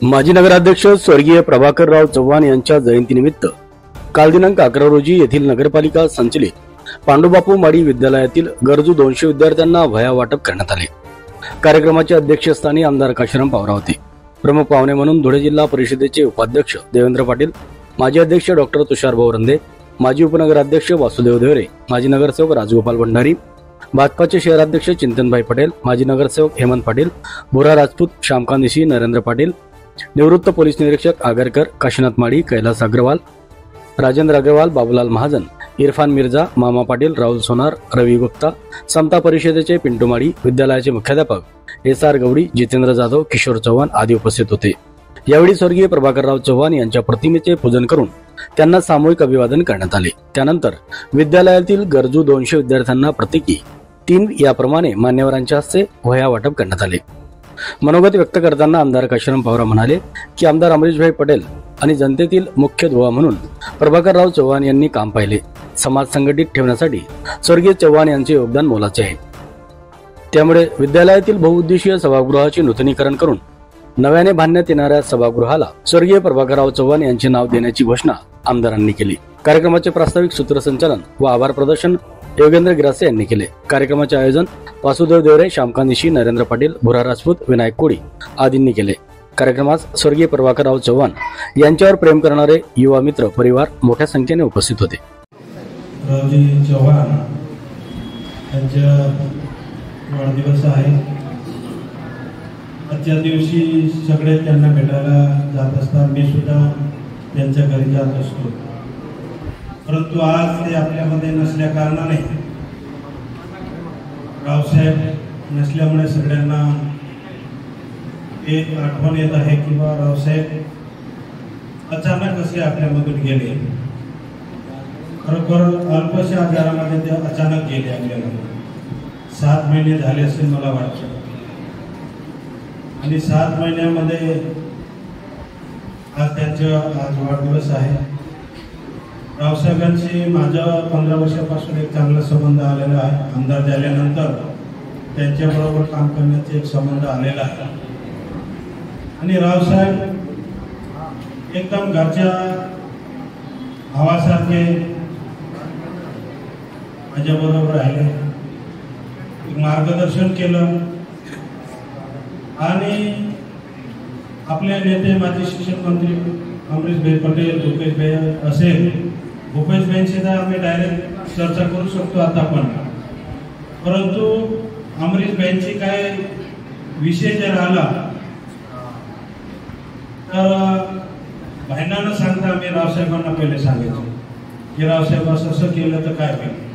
माजी नगराध्यक्ष स्वर्गीय प्रभाकरराव चव्हाण यांच्या जयंतीनिमित्त काल दिनांक 11 रोजी येथील नगरपालिका संचलित पांडुबापू माडी विद्यालयातील गरजू 200 विद्यार्थ्यांना वह्या वाटप करण्यात आले। कार्यक्रमाच्या अध्यक्षस्थानी आमदार काशीराम पवार होते। प्रमुख पाहुणे म्हणून धुळे जिल्हा परिषदेचे उपाध्यक्ष देवेंद्र पाटील, माजी अध्यक्ष डॉक्टर तुषारभाऊ रंदे, माजी उपनगराध्यक्ष वासुदेव देवरे, माजी नगरसेवक राजगोपाल भंडारी, भाजपाचे शहराध्यक्ष चिंतनभाई पटेल, माजी नगरसेवक हेमंत पाटील, भोरा राजपूत, श्यामकांत ऋषी, नरेंद्र पाटील, निवृत्त पोलीस निरीक्षक आगरकर, काशीनाथ माडी, कैलास अग्रवाल, राजेंद्र अग्रवाल, बाबूलाल महाजन, इरफान मिर्झा, मामा पाटील, राहुल सोनार, रवी गुप्ता, समता परिषदेचे पिंटू माडी, विद्यालयाचे मुख्याध्यापक एस.आर. गवडी, जितेंद्र जाधव, किशोर चव्हाण आदी उपस्थित होते। यावेळी स्वर्गीय प्रभाकरराव चव्हाण यांच्या प्रतिमेचे पूजन करून त्यांना सामूहिक अभिवादन करण्यात आले। त्यानंतर विद्यालयातील गरजू 200 विद्यार्थ्यांना प्रत्येकी 3 याप्रमाणे मान्यवरांच्या हस्ते वह्या वाटप करण्यात आले। मनोगत व्यक्त करताना आमदार काशीराम पवार म्हणाले की आमदार अमरीशभाई पटेल आणि जनतेतील मुख्य दुवा म्हणून प्रभाकरराव चव्हाण यांनी काम पाहिले। समाज संघटित ठेवण्यासाठी स्वर्गीय चव्हाण यांचे योगदान मोलाचे आहे। त्यामुळे विद्यालयातील बहुउद्देशीय सभागृहाचे नूतनीकरण करून नव्याने बांधण्यात येणाऱ्या सभागृहाला स्वर्गीय प्रभाकरराव चव्हाण यांचे नाव देण्याची घोषणा आमदारांनी केली। कार्यक्रमाचे प्रास्ताविक सूत्रसंचालन व आभार प्रदर्शन योगेंद्र गिरासे यांनी केले। कार्यक्रमाचे आयोजन वासुदेव देवरे, श्यामकांत ऋषी, नरेंद्र पाटील, भोरा राजपूत, विनायक कोडी आदींनी केले। कार्यक्रमात स्वर्गीय प्रभाकरराव चव्हाण यांच्यावर प्रेम करणारे युवा मित्र परिवार मोठ्या संख्येने उपस्थित होते। चव्हाण यांचा वाढदिवस आहे। आजच्या दिवशी सगळे त्यांना भेटायला जात असतात। मी सुद्धा त्यांच्या घरी जात असतो, परंतु आज ते आपल्यामध्ये नसल्या कारणाने, रावसाहेब नसल्यामुळे सगळ्यांना एक आठवण येत आहे किंवा रावसाहेब अचानक असे आपल्यामधून गेले। खरोखर अल्पशा आजारामध्ये ते अचानक गेले आपल्यामध्ये। 7 महिने झाले असे मला वाटतं, आणि 7 महिन्यामध्ये आज त्यांचा वाढदिवस आहे। रावसाहेबांशी माझा 15 वर्षापासून एक चांगला संबंध आलेला आहे। आमदार झाल्यानंतर त्यांच्याबरोबर काम करण्याचा एक संबंध आलेला आहे, आणि रावसाहेब एकदम घरच्या भावासारखे माझ्याबरोबर राहिले, मार्गदर्शन केलं, आणि आपले नेते माजी शिक्षण मंत्री अमरीशभाई पटेल, भूपेशभाई असेल, भूपेशभाईंशी तर आम्ही डायरेक्ट चर्चा करू शकतो आता पण, परंतु अमरीशभाईंची काय विषय जर आला तर भाईंना न सांगता आम्ही रावसाहेबांना पहिले सांगायचो की रावसाहेब असं केलं तर काय होईल।